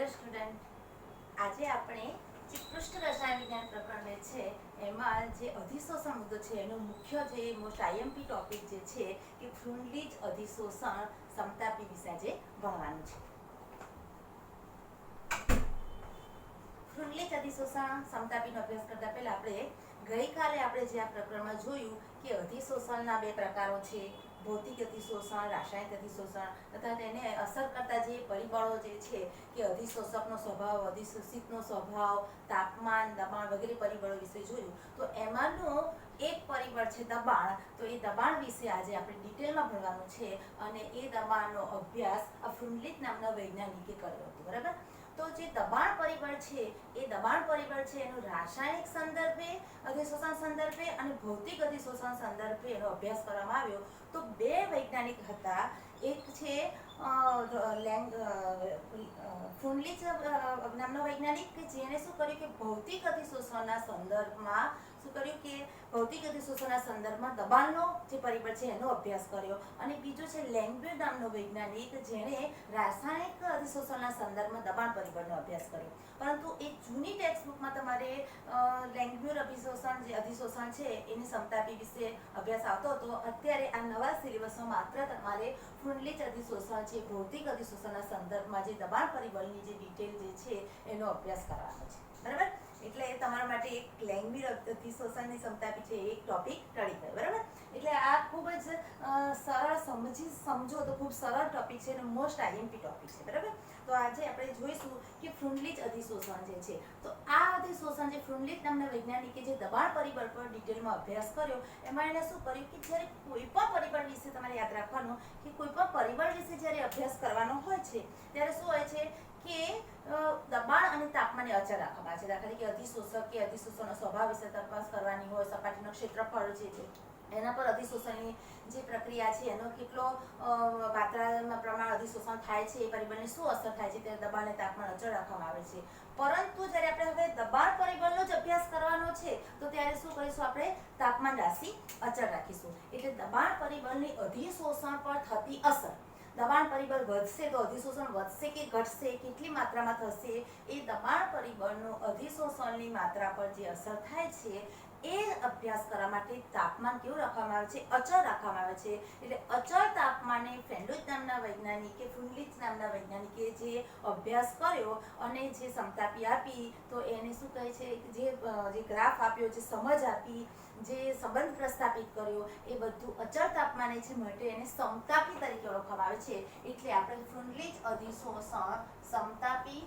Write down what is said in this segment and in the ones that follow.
Dear student, આજે આપણે જે પૃષ્ઠ રસાયણ વિજ્ઞાન પ્રકરણ 2 છે એમાં જે અધિશોષણ મુદ્દો છે એનો મુખ્ય જે મોસ્ટ આઈએમપી ટોપિક જે છે કે ફ્રુન્લીજ અધિશોષણ સમતાપી વિશે આજે ભણવાનું છે. ફ્રુન્લીજ અધિશોષણ સમતાપીનો અભ્યાસ કરતા પહેલા આપણે ગઈકાલે આપણે જે આ પ્રકરણમાં જોયું કે અધિશોષણના બે પ્રકારો છે, ભૌતિક અધિશોષણ, રાસાયણિક અધિશોષણ તથા તેને અસર કરતા જે પરિબળો જે છે કે અધિશોષકનો સ્વભાવ, અધિશોષિતનો સ્વભાવ, તાપમાન, દબાણ વગેરે પરિબળો વિશે જોયું. તો એમાંનું એક પરિબળ છે દબાણ. તો એ દબાણ વિશે આજે આપણે ડિટેલમાં ભણવાનું છે અને એ દબાણનો અભ્યાસ આ ફ્રુન્લીજ નામના વૈજ્ઞાનિકે કર્યો હતો. બરાબર? તો જે દબાણ પરિબળ છે એ દબાણ પરિબળ છે એનો રાસાયણિક સંદર્ભે, અધિશોષણ સંદર્ભે અને ભૌતિક અધિશોષણ સંદર્ભે એનો અભ્યાસ કરવામાં આવ્યો. તો બે વૈજ્ઞાનિક હતા. એક છે ફ્રુન્લીજ નામનો વૈજ્ઞાનિક કે જેણે શું કર્યું કે ભૌતિક અધિશોષણના સંદર્ભમાં શું કર્યું કે ભૌતિક અધિશોષણના સંદર્ભમાં દબાણનો જે પરિબળ છે એનો અભ્યાસ કર્યો. અને બીજો છે લેંગ્બ્યુર નામનો વૈજ્ઞાનિક જેણે રાસાયણિક અધિશોષણના સંદર્ભમાં દબાણ પરિબળનો અભ્યાસ કર્યો. પરંતુ એક જૂની ટેક્સ્ટબુકમાં તમારે લેંગ્બ્યુર અધિશોષણ છે એની સમતાપી વિશે અભ્યાસ આવતો હતો. અત્યારે આ નવા સિલેબસમાં માત્ર તમારે ફ્રુન્લીજ અધિશોષણ છે, ભૌતિક અધિશોષણના સંદર્ભમાં જે દબાણ પરિબળની જે ડિટેલ જે છે એનો અભ્યાસ કરવાનો છે. બરાબર? એટલે તમારા માટે એક લેંગ્બ્યુર અધિશોષણની સમતાપી છે એક ટોપિક ટળી ગયો. બરાબર? એટલે આ ખૂબ જ સરળ સમજો તો ખૂબ સરળ ટોપિક છે અને મોસ્ટ આઈએમપી ટોપિક છે. બરાબર? તો આજે આપણે જોઈશું કે ફ્રુન્લીજ અધિશોષણ જે છે. તો આ અધિશોષણ જે ફ્રુન્લીજ નામના વૈજ્ઞાનિકે જે દબાણ પરિબળ પર ડિટેલમાં અભ્યાસ કર્યો એમાં એને શું કર્યું કે જ્યારે કોઈ પણ પરિબળ વિશે તમારે યાદ રાખવાનું કે કોઈ પણ પરિબળ વિશે જ્યારે અભ્યાસ કરવાનો હોય છે ત્યારે શું હોય છે કે દબાણ અને તાપમાનને અચળ રાખવામાં આવે છે. દાખલા તરીકે અધિશોષક કે અધિશોષણનો સ્વભાવ વિશે તપાસ કરવાની હોય, સપાટીનું ક્ષેત્રફળ જે છે એના પર અધિશોષણની જે પ્રક્રિયા છે એનો કેટલો માત્રામાં પ્રમાણ અધિશોષણ થાય છે, એ પરિબળની શું અસર થાય છે, ત્યારે દબાણ અને તાપમાન અચળ રાખવામાં આવે છે. પરંતુ જ્યારે આપણે હવે દબાણ પરિબળનો જ અભ્યાસ કરવાનો છે તો ત્યારે શું કરીશું? આપણે તાપમાન રાશિ અચળ રાખીશું. એટલે દબાણ પરિબળની અધિશોષણ પર થતી અસર, દબાણ પરિબળ વધશે તો અધિશોષણ વધશે કે ઘટશે, કેટલી માત્રામાં થશે, એ દબાણ પરિબળનો અધિશોષણની માત્રા પર જે અસર થાય છે એ અભ્યાસ કરવા માટે તાપમાન કેવું રાખવામાં આવે છે? અચળ રાખવામાં આવે છે. એટલે અચળ તાપમાને ફ્રુન્લીજ નામના વૈજ્ઞાનિકે જે અભ્યાસ કર્યો અને જે સમતાપી આપી તો એને શું કહે છે? જે ગ્રાફ આપ્યો, જે સમજ આપી, જે સંબંધ પ્રસ્થાપિત કર્યો એ બધું અચળ તાપમાને છે માટે એને સમતાપી તરીકે ઓળખવામાં આવે છે. એટલે આપણે ફ્રુન્લીજ અધિશોષણ સમતાપી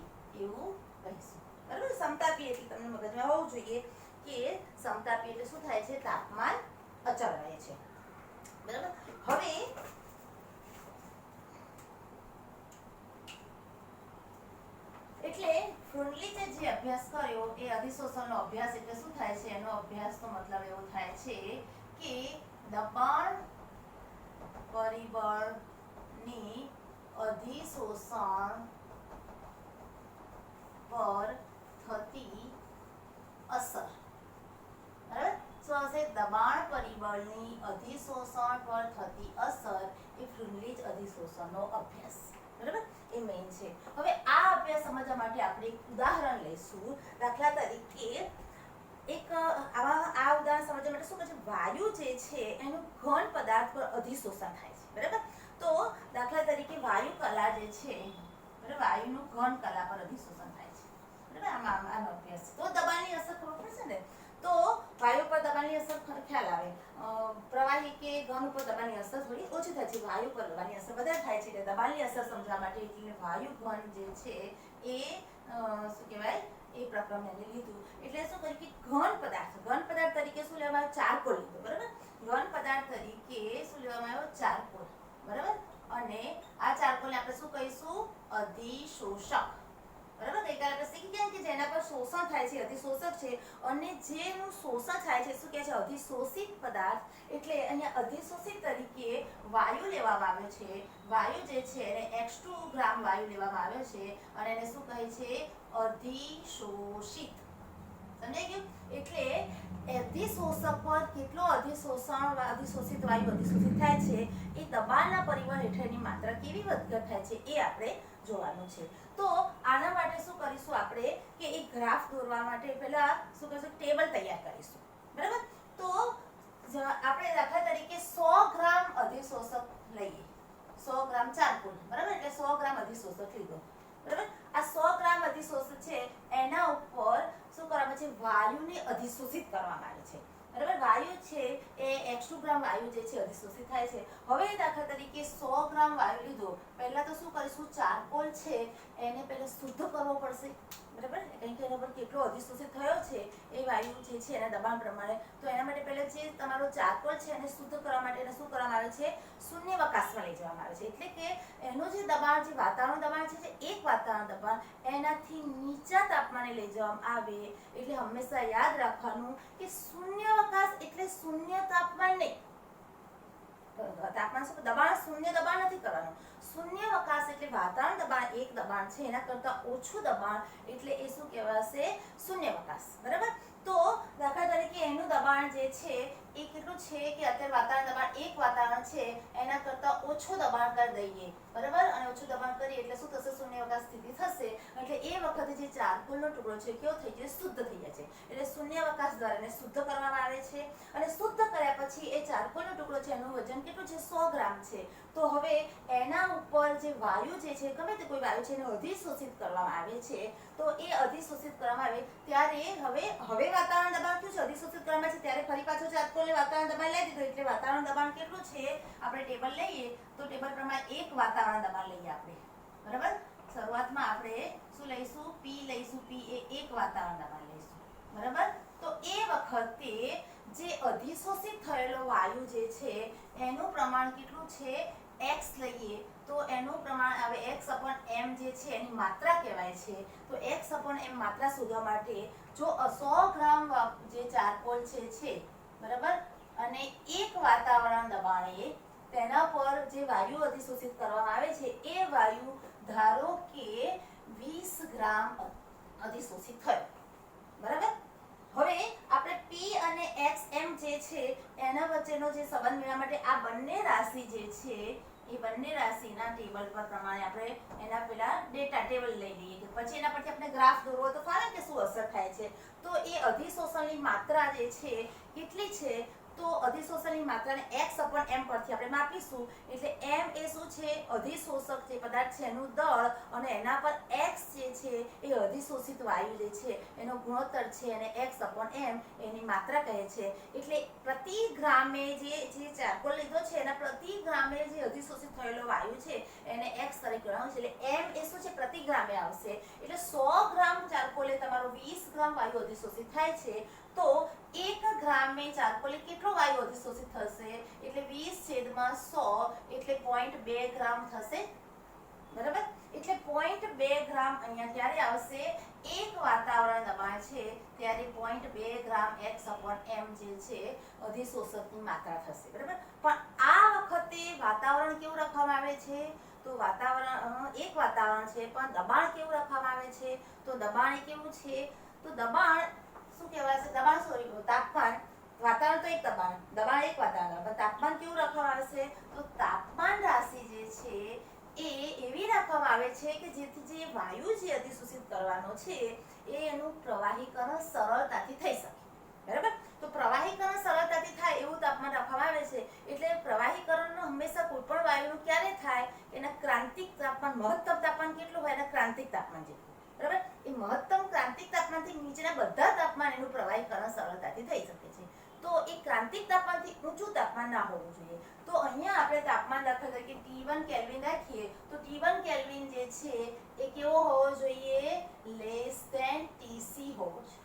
એવું કહીશું. બરાબર? સમતાપી એટલે તમને મગજમાં હોવું જોઈએ કે સમતાપી એટલે શું થાય છે? તાપમાન અચળ રહે છે. બરાબર? હવે એટલે ફ્રુન્લીજે જે અભ્યાસ કર્યો એ અધિશોષણનો અભ્યાસ એટલે શું થાય છે? એનો અભ્યાસનો મતલબ એવો થાય છે કે દબાણ પરિબળની અધિશોષણ પર થતી અસર. બરાબર? શું હશે? દબાણ પરિબળની અધિશોષણ પર થતી અસર એ ફ્રુન્લીજ અધિશોષણનો અભ્યાસ. બરાબર? એ મેઇન છે. હવે આ અભ્યાસ સમજવા માટે આપણે એક ઉદાહરણ લઈશું. દાખલા તરીકે આ ઉદાહરણ સમજવા માટે શું કહે છે? વાયુ જે છે એનું ઘન પદાર્થ પર અધિશોષણ થાય છે. બરાબર? તો દાખલા તરીકે વાયુ કલા જે છે, બરાબર, વાયુનું ઘન કલા પર અધિશોષણ થાય છે. બરાબર? આનો અભ્યાસ તો દબાણની અસર ખબર પડશે ને. તો વાયુ પર દબાણની અસર ખ્યાલ આવે. પ્રવાહી કે ઘન ઉપર દબાણની અસર થોડી ઓછી થાય છે, વાયુ પર દબાણની અસર વધારે થાય છે. એટલે દબાણની અસર સમજવા માટે એટલે વાયુ ઘન જે છે એ શું કહેવાય? એ પ્રકરણ એને લીધું. એટલે શું કર્યું કે ઘન પદાર્થ તરીકે શું લેવામાં આવ્યો? ચારકોલ લીધો. બરાબર? ઘન પદાર્થ તરીકે શું લેવામાં આવ્યો? ચારકોલ. બરાબર? અને આ ચારકોલને આપણે શું કહીશું? અધિશોષક. બરાબર? ગઈકાલે આપણે શીખી ગયા કે જેના પર શોષણ થાય છે અધિશોષક છે અને જેનું શોષણ થાય છે શું કહે છે? અધિશોષિત પદાર્થ. એટલે અહીંયા અધિશોષિત તરીકે વાયુ લેવામાં આવ્યો છે. વાયુ જે છે એને x2 ગ્રામ વાયુ લેવામાં આવ્યો છે અને એને શું કહે છે? અધિશોષિત. સમજાઈ ગયું? એટલે અધિશોષક પર કેટલો અધિશોષિત વાયુ અધિશોષિત થાય છે એ દબાણના પરિબળ હેઠળની માત્રા કેવી વધઘટ થાય છે એ આપણે જોવાનું છે. તો આના માટે શું કરીશું આપણે કે એક ગ્રાફ દોરવા માટે પહેલા શું કરીશું, ટેબલ તૈયાર કરીશું. બરાબર? તો આપણે દાખલા તરીકે 100 ગ્રામ અધિશોષક લઈએ, 100 ગ્રામ ચારકોલ. બરાબર? એટલે 100 ગ્રામ અધિશોષક લીધો. બરાબર? આ 100 ગ્રામ અધિશોષક છે એના ઉપર શું કરવામાં છે, વાયુને અધિશોષિત કરવામાં આવે છે. બરાબર? વાયુ છે એ x2 ગ્રામ વાયુ જે છે અધિશોષિત થાય છે. હવે દાખલા તરીકે 100 ગ્રામ વાયુ લીધો, પહેલા તો શું કરીશું, ચારકોલ છે એને પહેલા શુદ્ધ કરવો પડશે. બરાબર? કારણ કે એના પર કેટલો અધિશોષિત થયો છે એ વાયુ જે છે એના દબાણ પ્રમાણે. તો એના માટે પહેલા જે તમારો ચારકોલ છે એને શુદ્ધ કરવા માટે એને શું કરવામાં આવે છે, શૂન્યાવકાશમાં લઈ જવામાં આવે છે. એટલે કે એનું જે દબાણ, જે વાતાવરણ દબાણ છે, એક વાતાવરણ દબાણ એનાથી નીચા તાપમાને લઈ જવામાં આવે. એટલે હંમેશા યાદ રાખવાનું કે શૂન્યાવકાશ એટલે શૂન્ય તાપમાન નહીં. તાપમાન શું, દબાણ શૂન્ય દબાણ નથી કરવાનું. શૂન્યાવકાશ એટલે વાતાવરણ દબાણ એક દબાણ છે એના કરતા ઓછું દબાણ, એટલે એ શું કહેવાશે, શૂન્યાવકાશ. બરાબર? તો દાખલા તરીકે એનું દબાણ જે છે એ કેટલું છે કે અત્યારે વાતાવરણ દબાણ એક વાતાવરણ છે એના કરતા ઓછું દબાણ કરી દઈએ. બરાબર? અને ઓછું દબાણ કરીએ એટલે શું થશે, શૂન્યાવકાશ સ્થિતિ થશે. એટલે એ વખતે જે ચારકોલનો ટુકડો છે કેવો થઈ જાય, શુદ્ધ થઈ જાય છે. એટલે શૂન્યાવકાશ દ્વારા એને શુદ્ધ કરવામાં આવે છે. અને શુદ્ધ કર્યા પછી એ ચારકોલનો ટુકડો છે એનું વજન કેટલું છે, 100 ગ્રામ છે. તો હવે એના ઉપર જે વાયુ જે છે, ગમે તે કોઈ વાયુ છે એને અધિશોષિત કરવામાં આવે છે. તો એ અધિશોષિત કરવામાં આવે ત્યારે હવે વાતાવરણ દબાણ કેવું છે, અધિશોષિત કરવામાં છે ત્યારે ફરી પાછો ચારકોલને વાતાવરણ દબાણ લઈ દીધું. એટલે વાતાવરણ દબાણ કેટલું છે, આપણે ટેબલ લઈએ તો ટેબલ પ્રમાણે એક વાતાવરણ દબાણ લઈએ આપણે. બરાબર? શરૂઆતમાં આપણે શું લઈશું, P લઈશું. P એ એક વાતાવરણ દબાણ લઈશું. બરાબર? તો એ વખતે જે અધિશોષિત થયેલો વાયુ જે છે એનું પ્રમાણ કેટલું છે, x લઈએ તો એનું પ્રમાણ આવે x/m જે છે એની માત્રા કહેવાય છે. તો x/m માત્રા શોધવા માટે જો 100 ગ્રામ જે ચારકોલ છે બરાબર, અને એક વાતાવરણ દબાણે તેના પર જે વાયુ અધિશોષિત કરવામાં આવે છે એ વાયુ ધારો કે 20 ગ્રામ અધિશોષિત થયો. બરાબર? હવે આપણે P અને xm જે છે એના વચ્ચેનો જે સંબંધ મેળવવા માટે આ બંને રાશિ જે છે એ બંને રાશિના ટેબલ પર પ્રમાણે આપણે એના પેલા ડેટા ટેબલ લઈ લઈએ કે પછી એના પરથી આપણે ગ્રાફ દોરવો તો ફાવે કે શું અસર થાય છે. તો એ અધિશોષણની માત્રા જે છે કેટલી છે, તો અધિશોષણની માત્રાને x/m પરથી આપણે માપીશું. એટલે m એ શું છે, અધિશોષક જે પદાર્થ છે એનું દળ, અને એના પર x જે છે એ અધિશોષિત વાયુ જે છે એનો ગુણોત્તર છે, અને x/m એની માત્રા કહે છે. એટલે પ્રતિ ગ્રામે જે ચારકોલ લીધો છે એના પ્રતિ ગ્રામે જે અધિશોષિત થયેલો વાયુ છે એને x તરીકે ગણવાનું છે. એટલે m એ શું છે, પ્રતિ ગ્રામે આવશે. એટલે 100 ગ્રામ ચારકોલે તમારો 20 ગ્રામ વાયુ અધિશોષિત થાય છે. તો 1 ગ્રામે ચારકોલે કેટલો વાયુ અધિશોષિત થશે, એટલે 20/100 એટલે 0.2 ગ્રામ થશે. બરાબર? એટલે 0.2 ગ્રામ અહીંયા ત્યારે આવશે. એક વાતાવરણ દબાણ છે ત્યારે 0.2 ગ્રામ x/m જે છે અધિશોષકની માત્રા થશે. બરાબર? પણ આ વખતે વાતાવરણ કેવું રાખવામાં આવે છે, તો વાતાવરણ એક વાતાવરણ છે પણ દબાણ કેવું રાખવામાં આવે છે, તો દબાણ કેવું છે, તો દબાણ શું કહેવાય છે, તાપમાન. વાતાવરણ તો એક દબાણ એક વાતાવરણ, પણ તાપમાન કેવું રાખવામાં આવે છે, તો તાપમાન રાશિ જે છે એ એવી રાખવામાં આવે છે કે જેથી જે વાયુ જે અધિશોષિત કરવાનો છે એ એનું પ્રવાહીકરણ સરળતાથી થઈ શકે. બરાબર? તો પ્રવાહીકરણ સરળતાથી થાય એવું તાપમાન રાખવામાં આવે છે. એટલે પ્રવાહીકરણ હંમેશા કોઈ પણ વાયુનું ક્યારે થાય, એના ક્રાંતિક તાપમાન, મહત્તમ તાપમાન કેટલું હોય, એના ક્રાંતિક તાપમાન જેટલું. બરાબર? એ મહત્તમ ક્રાંતિક તાપમાનથી નીચેના બધા તાપમાન એનું પ્રવાહીકરણ સરળતાથી થઈ શકે છે. તો એ ક્રાંતિક તાપમાનથી ઊંચું તાપમાન ના હોવું જોઈએ. તો અહીંયા આપણે તાપમાન દાખલા તરીકે T1 કેલ્વિન રાખીએ તો T1 કેલ્વિન જે છે એ કેવો હોવો જોઈએ, Tc હોવો જોઈએ.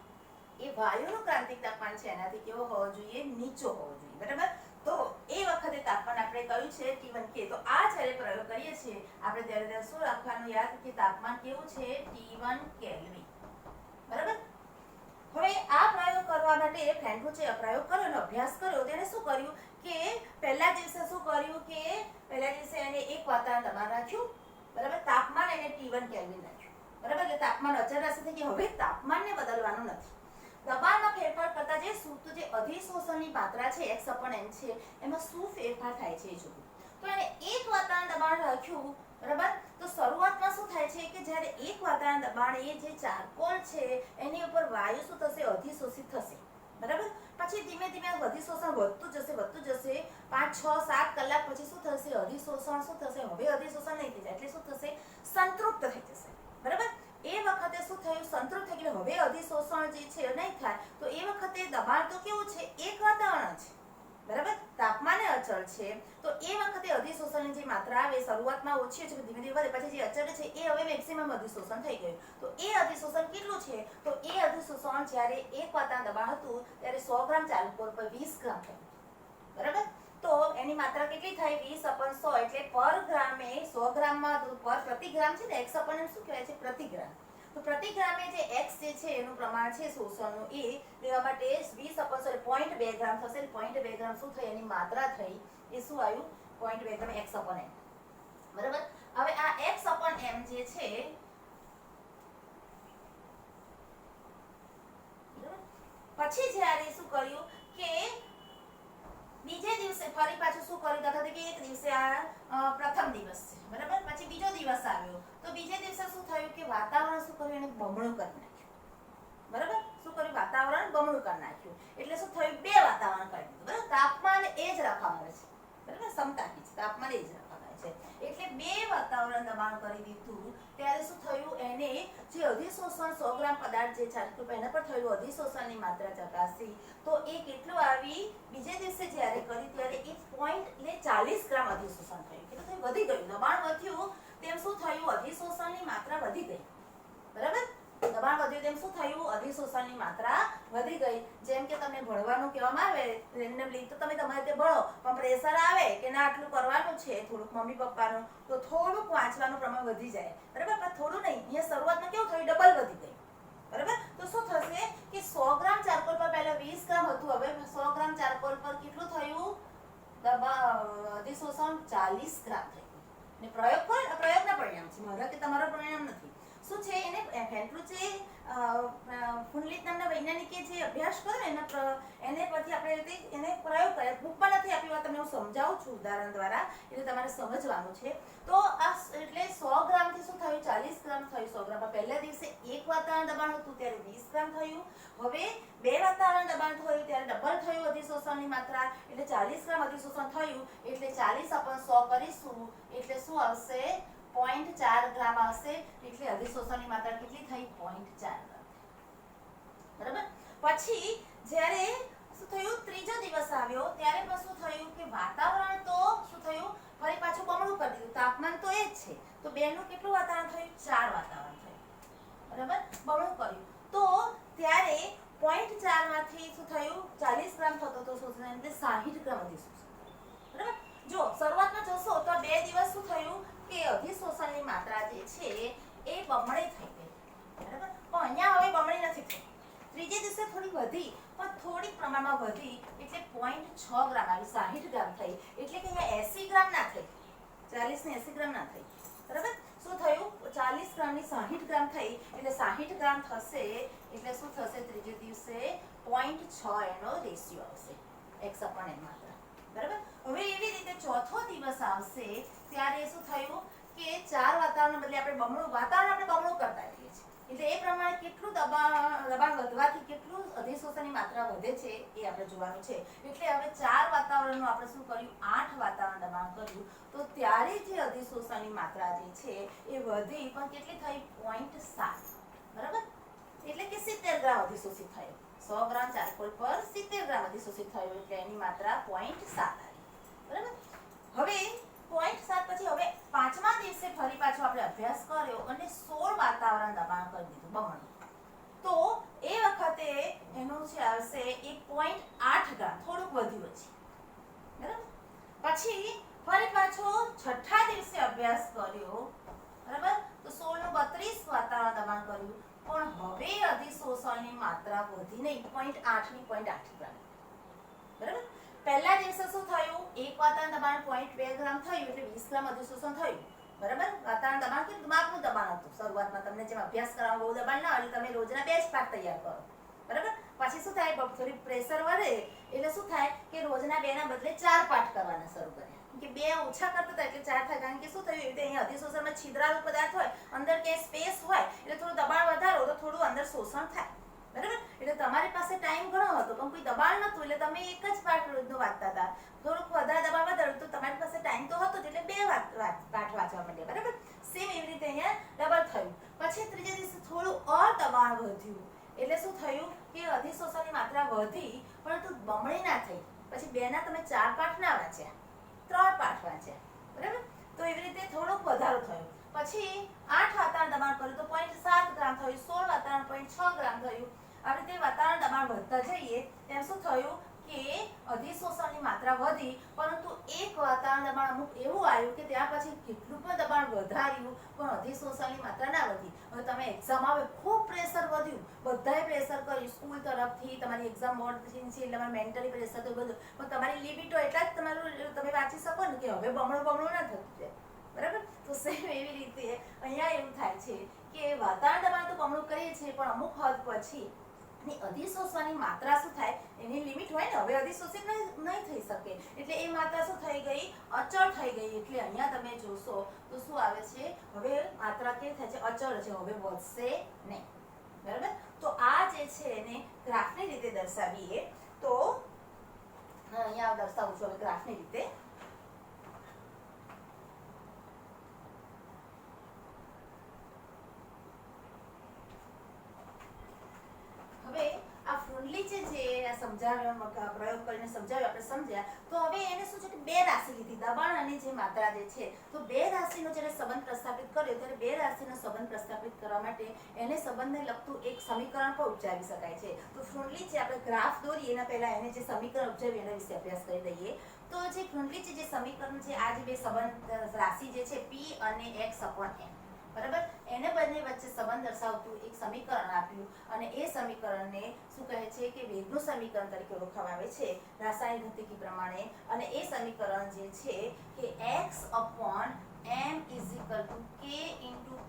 એ વાયુનું ક્રાંતિક તાપમાન છે એનાથી કેવો હોવો જોઈએ, નીચો હોવો જોઈએ. બરાબર? તો એ વખતે તાપમાન આપણે કહ્યું છે T1 કે. તો આ જ્યારે પ્રયોગ કરીએ છીએ આપણે ત્યારે શું રાખવાનું યાદ, કે તાપમાન કેવું છે, T1 કેલ્વિન. બરાબર? હવે આ પ્રયોગ કરવા માટે ફ્રેન્ડો છે પ્રયોગ કર્યો અને અભ્યાસ કર્યો તેને શું કર્યું કે પહેલા દિવસે શું કર્યું કે પહેલા દિવસે એને એક વાતાવરણ દબાણ રાખ્યું. બરાબર? તાપમાન એને T1 કેલ્વિન રાખ્યું. બરાબર? એટલે તાપમાન અચળ રાશિ થઈ ગઈ. હવે તાપમાનને બદલવાનું નથી. દબાણમાં ફેરફાર કરતા જે અધિશોષણની માત્રા છે x/m છે એમાં શું ફેરફાર થાય છે એ જોવું. તો એને એક વાતાવરણ દબાણ રાખ્યું, બરાબર. તો શરૂઆતમાં શું થાય છે કે જ્યારે એક વાતાવરણ દબાણ એ જે ચારકોલ છે એની ઉપર વાયુ શું થશે, અધિશોષિત થશે, બરાબર. પછી ધીમે ધીમે અધિશોષણ વધતું જશે 5, 6, 7 કલાક પછી શું થશે, અધિશોષણ શું થશે, હવે અધિશોષણ નહીં થઈ જાય, એટલે શું થશે, સંતૃપ્ત થઈ જશે, બરાબર. એ વખતે શું થયું, સંતૃપ્ત થઈ ગયું, હવે અધિશોષણ જે છે નહીં થાય. તો એ વખતે દબાણ તો કેવું છે, એક વાતાવરણ છે, બરાબર. તાપમાન અચળ છે, તો એ વખતે અધિશોષણની જે માત્રા આવે શરૂઆતમાં ઓછી છે, ધીમે ધીમે વધે, પછી જે અચળ છે એ હવે મેક્સિમમ અધિશોષણ થઈ ગયું. તો એ અધિશોષણ કેટલું છે, તો એ અધિશોષણ જ્યારે એક વાતાવરણ દબાણ હતું ત્યારે 100 ગ્રામ ચાલકોલ પર 20 ગ્રામ થયું, બરાબર. તો એની માત્રા કેટલી થાય, 20/100, એટલે પર ગ્રામે 100 ગ્રામમાં પર પ્રતિ ગ્રામ છે ને, x/m શું કહેવાય છે, પ્રતિ ગ્રામ. તો પ્રતિ ગ્રામે જે x જે છે એનું પ્રમાણ છે શોષણનું, એ લેવા માટે 20/100 0.2 ગ્રામ થશે. 0.2 ગ્રામ શું થઈ, એની માત્રા થઈ, એ શું આવ્યું, 0.2 ગ્રામ x/m, બરાબર. હવે આ x/m જે છે, પછી જ્યારે શું કર્યું કે બીજે દિવસે ફરી પાછું શું કર્યું, દાખલા તરીકે એક દિવસે આ પ્રથમ દિવસ છે, બરાબર. પછી બીજો દિવસ આવ્યો, તો બીજે દિવસે શું થયું કે વાતાવરણ શું કર્યું, એને બમણું કરી નાખ્યું, બરાબર. શું કર્યું, વાતાવરણ બમણું કરી નાખ્યું, એટલે શું થયું, 2 વાતાવરણ કરી દીધું, બરાબર. તાપમાન એ જ રાખવામાં આવે છે, બરાબર. સમતાપી છે, તાપમાન એ જ રાખવામાં આવે છે, એટલે 2 વાતાવરણ દબાણ કરી દીધું. ત્યારે શું થયું, એને જે અધિશોષણ 100 ગ્રામ પદાર્થ જે ચાલતું એના પર થયેલું અધિશોષણની માત્રા ચકાસી, તો એ કેટલું આવી, બીજે દિવસે જ્યારે કરી ત્યારે એ 40 ગ્રામ અધિશોષણ થયું. કેટલું થયું, વધી ગયું, દબાણ વધ્યું તેમ શું થયું, અધિશોષણની માત્રા વધી ગઈ, બરાબર. દબાણ વધ્યું તેમ શું થયું, અધિશોષણની માત્રા વધી ગઈ. જેમ કે તમને ભણવાનું કહેવામાં આવે રેન્ડમલી, તો તમે તમારે રીતે ભણો, પણ પ્રેશર આવે કે ના આટલું કરવાનું છે થોડુંક મમ્મી પપ્પાનું, તો થોડુંક વાંચવાનું પ્રમાણ વધી જાય, બરાબર. પણ થોડું નહીં, અહીંયા શરૂઆતમાં કેવું થયું, ડબલ વધી ગયું, બરાબર. તો શું થશે કે 100 ગ્રામ ચારકોલ પર પહેલા 20 ગ્રામ હતું, હવે 100 ગ્રામ ચારકોલ પર કેટલું થયું, અધિશોષણ 40 ગ્રામ થઈ ગયું. ને પ્રયોગના પરિણામ છે, મારા કે તમારા પરિણામ નથી. શું છે, એને ફેન્ટલુચે ફુનલિત નામના વૈજ્ઞાનિકે જે અભ્યાસ કર્યો એને પરથી આપણે એને પ્રયોગ કર્યા. બુકમાં નથી આપી, વાત તમને હું સમજાવું છું ઉદાહરણ દ્વારા, એટલે તમારે સમજવાનું છે. તો આ એટલે 100 ગ્રામથી શું થયું, 40 ગ્રામ થયું. 100 ગ્રામ પહેલા દિવસે એક વાતાવરણ દબાણ હતું ત્યારે 20 ગ્રામ થયું, હવે 2 વાતાવરણ દબાણ થયું ત્યારે ડબલ થયું અધિશોષણની માત્રા, એટલે 40 ગ્રામ અધિશોષણ થયું. એટલે 40/100 કરીશું એટલે શું આવશે, 0.4 ગ્રામ આવશે. એટલે અધિશોષણની માત્રા કેટલી થઈ, 0.4 ગ્રામ, બરાબર. પછી જ્યારે શું થયું, ત્રીજો દિવસ આવ્યો ત્યારે પણ શું થયું કે વાતાવરણ તો શું થયું, ફરી પાછું બમણું કરી દીધું, તાપમાન તો એ જ છે, તો 2 નું કેટલું વાતાવરણ થયું, 4 વાતાવરણ થયું, બરાબર. બમણું કર્યું તો ત્યારે 0.4 માંથી શું થયું, 40 ગ્રામ થતો તો શોષણ, એટલે 60 ગ્રામ અધિશોષણ, બરાબર. જો શરૂઆતમાં જોશો તો 2 દિવસ શું થયું કે અધિશોષણની માત્રા જે છે એ બમણી થઈ ગઈ, બરાબર. પણ અહીંયા હવે બમણી નથી થઈ. ત્રીજે દિવસે થોડી વધી, પણ થોડીક પ્રમાણમાં વધી, એટલે 0.6 ગ્રામ આવી, 60 ગ્રામ થઈ. એટલે કે અહીંયા 80 ગ્રામ ના થઈ, 40 ને 80 ગ્રામ ના થઈ, બરાબર. શું થયું, 40 ગ્રામની 60 ગ્રામ થઈ, એટલે 60 ગ્રામ થશે. એટલે શું થશે, ત્રીજે દિવસે 0.6 એનો રેશિયો આવશે x/m માત્રા, બરાબર. હવે એવી રીતે ચોથો દિવસ આવશે ત્યારે શું થયું કે 4 વાતાવરણ બદલે આપણે બમણું કરતા રહીએ છીએ, એટલે એ પ્રમાણે કેટલું દબાણ વધવાથી કેટલું અધિશોષણની માત્રા વધે છે એ આપણે જોવાનું છે. એટલે હવે 4 વાતાવરણનું આપણે શું કર્યું, 8 વાતાવરણ દબાણ કર્યું, તો ત્યારે જે અધિશોષણની માત્રા જે છે એ વધી, પણ કેટલી થઈ, 0.7, બરાબર. એટલે કે 70 ગ્રામ અધિશોષિત થયો. 100 ગ્રામ ચારકોલ પર 70 ગ્રામ અધિશોષિત થયું, એટલે એની માત્રા 0.7 આવી, બરાબર. હવે 0.7 પછી હવે 5મા દિવસે ફરી પાછો આપણે અભ્યાસ કર્યો અને 16 વાતાવરણ દબાણ કરી દીધું બમણું, તો એ વખતે એનું છે આવશે 1.8 ગ્રામ, થોડુંક વધ્યું છે, બરાબર. પછી ફરી પાછો 6થા દિવસે અભ્યાસ કર્યો, બરાબર. તો 16 નું 32 વાતાવરણ દબાણ કર્યું, પણ હવે અધિશોષણની માત્રા વધી નહીં, 0.8 ની 0.8 ગ્રામ, બરાબર. પહેલા દિવસે શું થયું, એક વાતાવરણ દબાણ 0.2 ગ્રામ થયું, એટલે 20 ગ્રામ અધિશોષણ થયું, બરાબર. વાતાવરણ દબાણ કેટલું, માપનું દબાણ હતું. શરૂઆતમાં તમને જેમ અભ્યાસ કરાવો બહુ દબાણ ના હોય, એટલે તમે રોજના 2 જ પાઠ તૈયાર કરો, બરાબર. પછી શું થાય, થોડી પ્રેશર વધે એટલે શું થાય કે રોજના 2 ના બદલે 4 પાઠ કરવાના શરૂ કર્યા કે 2 ઓછા કરતા હતા એટલે 4 થાય. કારણ કે શું થયું, એટલે અહીંયા અધિશોષણમાં છિદ્રાળુ પદાર્થ હોય, અંદર કે સ્પેસ હોય એટલે થોડું દબાણ વધારો તો થોડું અંદર શોષણ થાય. બરાબર. એટલે તમારી પાસે ટાઈમ ઘણો હતો પણ કોઈ દબાણ નતું એટલે તમે એક જ પાઠ રોજનો વાંચતા હતા. થોડુંક વધારે દબાણ વધાર્યું તો તમારી પાસે ટાઈમ તો હતો એટલે 2 પાઠ વાંચવા માંડ્યા. બરાબર. સેમ એવી રીતે અહીંયા ડબલ થયું. પછી ત્રીજા દિવસે થોડું ઓર દબાણ વધ્યું એટલે શું થયું કે અધિશોષણની માત્રા વધી પરંતુ બમણી ના થઈ. પછી 2 ના તમે 4 પાઠ ના વાંચ્યા, 3 પાઠ વાંચ્યા. બરાબર. તો એવી રીતે થોડોક વધારો થયો. પછી 8 વાતાવરણ દબાણ કર્યું તો 0.7 ગ્રામ થયું, 16 વાતાવરણ 0.6 ગ્રામ થયું. આ રીતે વાતાવરણ દબાણ વધતા જઈએ તેમ શું થયું કે અધિશોષણની માત્રા વધી પરંતુ એક વાતાવરણ દબાણ અમુક એવું આવ્યું કે ત્યાં પછી કેટલું પણ દબાણ વધાર્યું પણ અધિશોષણની માત્રા ના વધી. હવે તમે એક્ઝામ આવે ખૂબ પ્રેશર વધ્યું, બધાએ પ્રેશર કર્યું સ્કૂલ તરફથી, તમારી એક્ઝામ બોર્ડથી છે એટલે તમારે મેન્ટલી પ્રેશર તો બધું, પણ તમારી લિમિટ હોય એટલા જ તમારું તમે વાંચી શકો ને કે હવે બમણું ના થતું જાય. બરાબર. તો સેમ એવી રીતે અહીંયા એવું થાય છે કે વાતાવરણ દબાણ તો બમણું કરીએ છીએ પણ અમુક હદ પછી અધિશોષણની માત્રા શું થાય એની લિમિટ હોય ને, હવે અધિશોષિત નહીં થઈ શકે એટલે એ માત્રા શું થઈ ગઈ, અચળ થઈ ગઈ. એટલે અહીંયા તમે જોશો તો શું આવે છે, હવે માત્રા કેવી થાય છે, અચળ છે, હવે વધશે નહીં. બરાબર. તો આ જે છે એને ગ્રાફની રીતે દર્શાવીએ તો અહીંયા દર્શાવું છું હવે ગ્રાફની રીતે. સમજાવ્યા પ્રયોગ કરીને સમજાવ્યો આપણે સમજ્યા. તો હવે એને શું છે કે 2 રાશિ લીધી, દબાણ અને જે માત્રા જે છે. તો 2 રાશિનો જ્યારે સંબંધ પ્રસ્થાપિત કર્યો ત્યારે 2 રાશિનો સંબંધ પ્રસ્થાપિત કરવા માટે એને સંબંધને લગતું એક સમીકરણ પણ ઉપજાવી શકાય છે. તો ફ્રુન્ડલી છે આપણે ગ્રાફ દોરીએ એના પહેલા એને જે સમીકરણ ઉપજાવી એના વિશે અભ્યાસ કરી દઈએ. તો જે ફ્રુન્ડલી છે જે સમીકરણ છે, આ જે 2 સંબંધ રાશિ જે છે p અને x/n, બરાબર, એને બંને વચ્ચે સંબંધ દર્શાવતું એક સમીકરણ આપ્યું અને એ સમીકરણને શું કહે છે કે વેગનું સમીકરણ તરીકે ઓળખવામાં આવે છે રાસાયણિક ગતિકી પ્રમાણે. અને એ સમીકરણ જે છે કે x/m k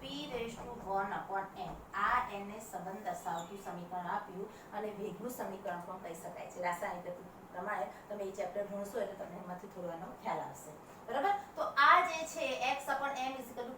p/1/n, આ એને સંબંધ દર્શાવતું સમીકરણ આપ્યું અને વેગનું સમીકરણ પણ કહી શકાય છે રાસાયણિક ગતિકી પ્રમાણે. તમે એ ચેપ્ટર ભણશો એટલે તમને એમાંથી થોડો એનો ખ્યાલ આવશે. બરાબર. તો આ જે છે x/m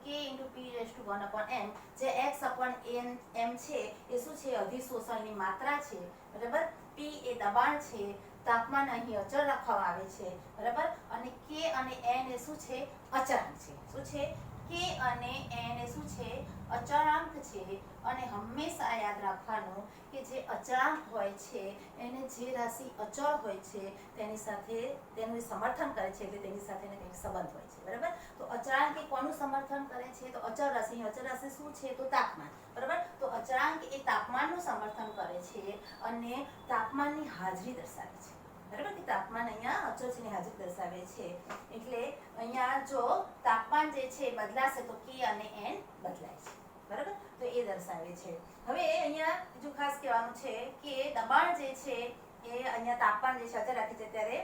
k p/1/n, જે x/m છે એ શું છે, અધિશોષણની માત્રા છે. બરાબર. p એ દબાણ છે, તાપમાન અહીં અચળ રાખવામાં આવે છે. બરાબર. અને k અને n એ શું છે, અચળાંક છે. શું છે, k અને n એ શું છે, અચળાંક છે. અને હંમેશા યાદ રાખવાનું કે જે અચળાંક હોય છે એને જે રાશિ અચળ હોય છે તેની સાથે તેનું સમર્થન કરે છે એટલે તેની સાથે કંઈક સંબંધ હોય છે. બરાબર. તો અચળાંક એ કોનું સમર્થન કરે છે, તો અચળ રાશિ. અચળ રાશિ શું છે, તો તાપમાન. બરાબર. તો અચળાંક એ તાપમાનનું સમર્થન કરે છે અને તાપમાનની હાજરી દર્શાવે છે. બરાબર. કે તાપમાન અહીંયા અચળ છે ની હાજરી દર્શાવે છે. એટલે અહીંયા જો તાપમાન જે છે બદલાશે તો k અને n બદલાય છે. બરાબર. તો એ દર્શાવે છે. હવે અહીંયા બીજું ખાસ કહેવાનું છે કે દબાણ જે છે એ અહીંયા તાપમાન જે છે અચળ રાખે છે ત્યારે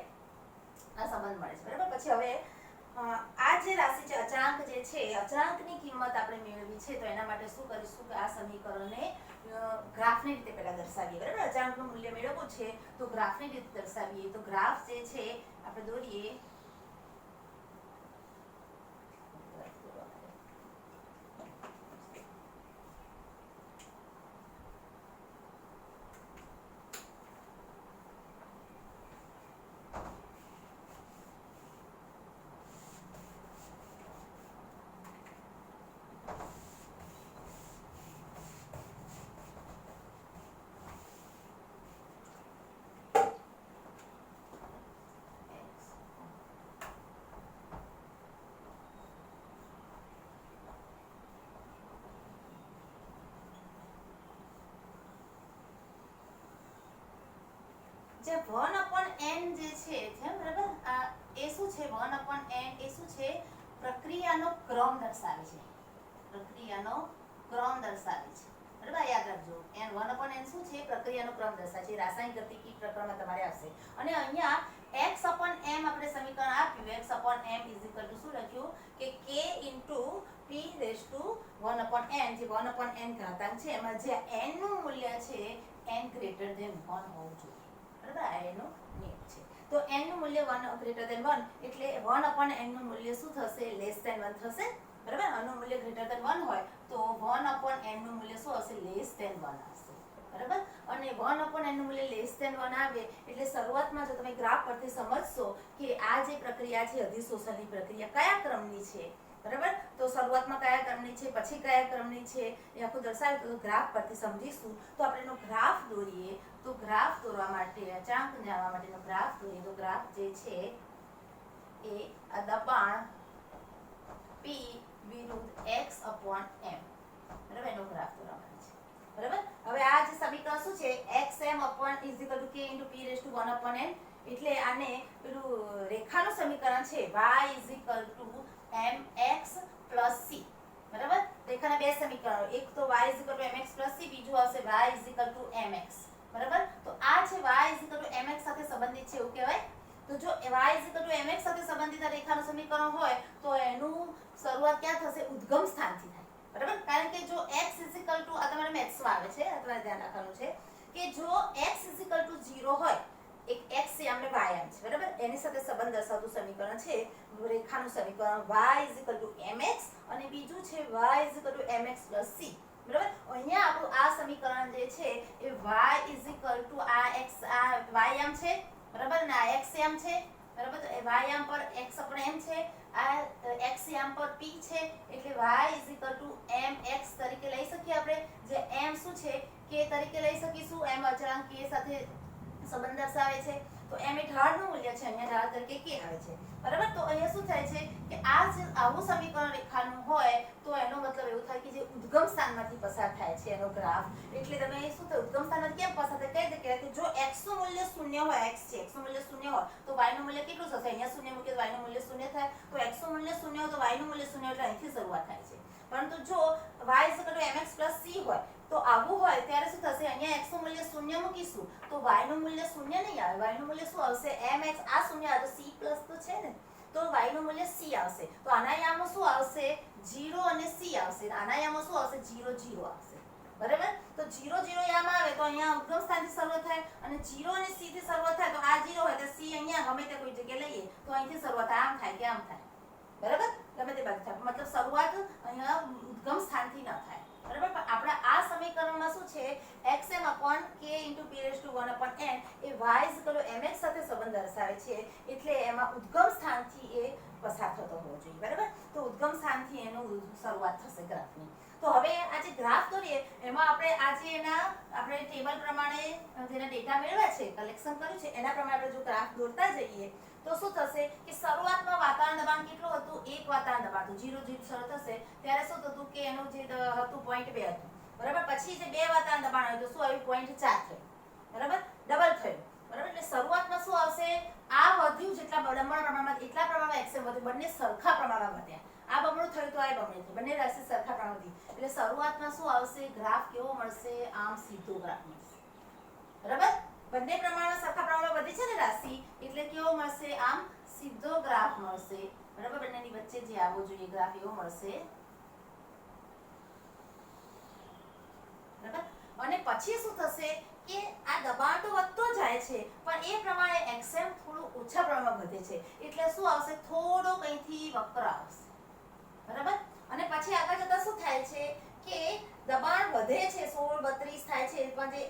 આ સંબંધ મળે છે. બરાબર. પછી હવે આ જે રાશિ છે અચળાંક જે છે, અચળાંકની કિંમત આપણે મેળવી છે તો એના માટે શું કરીશું કે આ સમીકરણને ગ્રાફની રીતે પહેલા દર્શાવીએ. બરાબર. અચળાંકનું મૂલ્ય મેળવવું છે તો ગ્રાફની રીતે દર્શાવીએ. તો ગ્રાફ જે છે આપણે દોરીએ. જે 1/n જે છે, બરાબર, એ શું છે, 1/n એ શું છે, પ્રક્રિયાનો ક્રમ દર્શાવે છે. પ્રક્રિયાનો ક્રમ દર્શાવે છે. બરાબર. યાદ રાખજો, n 1/n શું છે, પ્રક્રિયાનો ક્રમ દર્શાવે છે. રાસાયણિક ગતિકી પ્રકરણમાં તમારે આવશે. અને અહીંયા x/m આપણે સમીકરણ આપ્યું. x/m શું લખ્યું કે k p/1/n, જે 1/n ઘાતાંક છે એમાં જે n નું મૂલ્ય છે n greater than 1 હોવું જોઈએ. બરાબર, આ એનો નિયમ છે. તો n નું મૂલ્ય 1 greater than 1 એટલે 1/n નું મૂલ્ય શું થશે? less than 1 થશે. બરાબર, આનું મૂલ્ય greater than 1 હોય તો 1/n નું મૂલ્ય શું હશે? less than 1 હશે. બરાબર, અને 1/n નું મૂલ્ય less than 1 આવે એટલે શરૂઆતમાં જો તમે ગ્રાફ પરથી સમજશો કે આ જે પ્રક્રિયા છે અધિશોષણની પ્રક્રિયા કયા ક્રમની છે. બરાબર, તો શરૂઆતમાં કયા ક્રમની છે, પછી કયા ક્રમની છે, એ આખું દર્શાવે તો ગ્રાફ પરથી સમજીશું. તો આપણે એનો ગ્રાફ દોરીએ. તો ગ્રાફ દોરવા માટે, અચાંક જાણવા માટેનો ગ્રાફ દોરીએ. તો ગ્રાફ જે છે એ આ દબાણ P વિરુદ્ધ x/m. બરાબર, એનો ગ્રાફ દોરવાનો છે. બરાબર, હવે આ જે સમીકરણ શું છે? xm k * p⁴ એટલે આને પેલું રેખાનું સમીકરણ છે y mx + c. બરાબર, રેખાના બે સમીકરણો, એક તો y mx + c, બીજું આવશે y mx. બરાબર, તો આ છે y mx સાથે સંબંધિત છે એવું કહેવાય. તો જો y mx સાથે સંબંધિત રેખાનું સમીકરણ હોય તો એનું શરૂઆત ક્યાં થશે? ઉદ્ગમ સ્થાનથી થાય. બરાબર, કારણ કે જો x આ તમારે મેથ્સમાં આવે છે, આ તમારે ધ્યાન રાખવાનું છે કે જો x 0 હોય, એક x છે આમને y આમ છે. બરાબર, એની સાથે સંબંધ દર્શાવતું સમીકરણ છે રેખાનું સમીકરણ y mx અને બીજું છે y mx + c. બરાબર, અહીંયા આપણું આ સમીકરણ જે છે એ y આ x આ y આમ છે. બરાબર, ને આ x આમ છે. બરાબર, તો y આમ પર x/m છે, આ x આમ પર p છે, એટલે y mx તરીકે લઈ શકીએ આપણે. જે m શું છે? k તરીકે લઈ શકીશું. m અચળાંક k સાથે સંબંધ દર્શાવે છે. તો m એ ઢાળનું મૂલ્ય છે, અહીંયા ઢાળ તરીકે k આવે છે. બરાબર, તો અહીંયા શું થાય છે કે આ જે આવું સમીકરણ રેખાનું હોય તો એનો મતલબ એવું થાય કે જે ઉદ્ગમ સ્થાનમાંથી પસાર થાય છે એનો ગ્રાફ. એટલે તમે શું થાય? ઉદ્ગમ સ્થાનમાંથી કેમ પસાર થાય? કઈ રીતે કે જો x નું મૂલ્ય 0 હોય, x છે, x નું મૂલ્ય 0 હોય તો y નું મૂલ્ય કેટલું થશે? અહીંયા 0 મૂકીએ તો y નું મૂલ્ય 0 થાય. તો x નું મૂલ્ય 0 હોય તો y નું મૂલ્ય 0 એટલે અહીંથી શરૂઆત થાય છે. પરંતુ જો y mx + c હોય તો આવું હોય ત્યારે શું થશે? અહીંયા x નું મૂલ્ય 0 મૂકીશું તો y નું મૂલ્ય 0 નહીં આવે. y નું મૂલ્ય શું આવશે? mx. આ 0 આવે તો c પ્લસ તો છે ને, તો y નું મૂલ્ય c આવશે. તો આના યામો શું આવશે? 0 અને c આવશે. આના યામો શું આવશે? 0 0 આવશે. બરાબર, તો 0 0 યામ આવે તો અહીંયા ઉદ્ગમ સ્થાનથી શરૂઆત થાય અને 0 અને c થી શરૂઆત થાય તો આ 0 હોય તો c અહીંયા ગમે તે કોઈ જગ્યાએ લઈએ તો અહીંથી શરૂઆત આમ થાય કે આમ થાય. બરાબર, ગમે તે બાજુ થાય, મતલબ શરૂઆત અહીંયા ઉદ્ગમ સ્થાનથી ન થાય. બરાબર, પણ આપણા આ સમીકરણમાં શું છે? xm k * p⁴ એ y mx સાથે સંબંધ દર્શાવે છે. એટલે એમાં ઉદ્ગમ સ્થાનથી એ પસાર થતો હોવો જોઈએ. બરાબર, તો ઉદ્ગમ સ્થાનથી એનું શરૂઆત થશે ગ્રાફની. તો હવે આ જે ગ્રાફ દોરીએ એમાં આપણે આપણે ટેબલ પ્રમાણે જેના ડેટા મેળવ્યા છે, કલેક્શન કર્યું છે, એના પ્રમાણે આપણે જો ગ્રાફ દોરતા જઈએ તો શું થશે કે શરૂઆતમાં વાતાવરણ દબાણ કેટલું હતું? 1 વાતાવરણ દબાણ હતું. 0 0 શરૂ થશે ત્યારે શું થતું કે એનું જે હતું 0.2 હતું. બરાબર, પછી જે 2 વાતાવરણ દબાણ આવ્યું તો શું આવ્યું? 0.4 થયું. બરાબર, ડબલ થયું. બરાબર, એટલે શરૂઆતમાં શું આવશે? આ વધ્યું જેટલા બમણા પ્રમાણમાં એટલા પ્રમાણમાં xm વધ્યું. બંને સરખા પ્રમાણમાં વધ્યા. આ બમણું થયું તો આ બમણું થયું. બંને રાશિ સરખા પ્રમાણમાં વધી. એટલે શરૂઆતમાં શું આવશે? ગ્રાફ કેવો મળશે? આમ સીધો ગ્રાફ મળશે. બરાબર, બંને પ્રમાણમાં સરખા પ્રમાણમાં વધી છે ને રાશિ, એટલે કેવો મળશે? આમ સીધો ગ્રાફ મળશે. બરાબર, બંનેની વચ્ચે જે આવવો જોઈએ ગ્રાફ એવો મળશે. બરાબર, અને પછી શું થશે કે આ દબાણ તો વધતો જાય છે પણ એ પ્રમાણે xm થોડું ઓછા પ્રમાણમાં વધે છે. એટલે શું આવશે? થોડો કંઈથી વક્ર આવશે. બરાબર, અને પછી આગળ જતા શું થાય છે કે દબાણ વધે છે, 16 32 થાય છે, પણ જે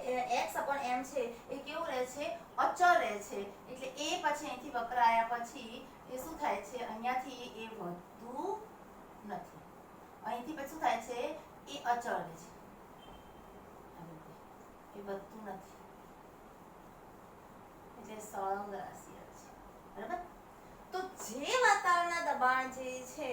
x/m છે એ કેવું રહે છે? અચળ રહે છે. એટલે એ પછી અહીંથી વક્ર આવ્યા પછી એ શું થાય છે? અહીંયાથી એ વધતું નથી. અહીંથી પછી શું થાય છે? એ અચળ રહે છે, એ વધતું નથી. એટલે સળંગ રાશિ છે. બરાબર, તો જે વાતાવરણના દબાણ જે છે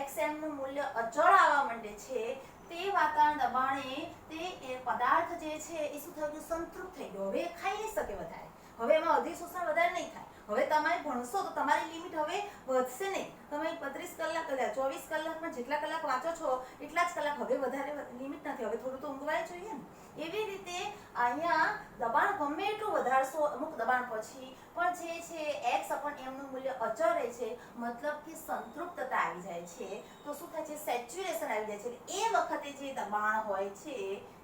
xm નું મૂલ્ય અચળ આવવા માંડે છે તે વાતાવરણ દબાણે તે પદાર્થ જે છે એ શું થયું? સંતૃપ્ત થઈ ગયો. હવે ખાઈ નહીં શકે વધારે. હવે એમાં અધિશોષણ વધારે નહીં થાય. હવે તમે ભણશો તો તમારી લિમિટ હવે વધશે નહીં. તમે 32 કલાક 24 કલાકમાં જેટલા કલાક વાંચો છો એટલા જ કલાક. હવે વધારે લિમિટ નથી. હવે થોડું તો ઊંઘવાય જોઈએ ને. એવી રીતે અહીંયા દબાણ ગમે એટલું વધારશો અમુક દબાણ પછી પણ જે છે x/m નું મૂલ્ય અચળ રહે છે. મતલબ કે સંતૃપ્તતા આવી જાય છે. તો શું થાય છે? સેચ્યુરેશન આવી જાય છે. એ વખતે જે દબાણ હોય છે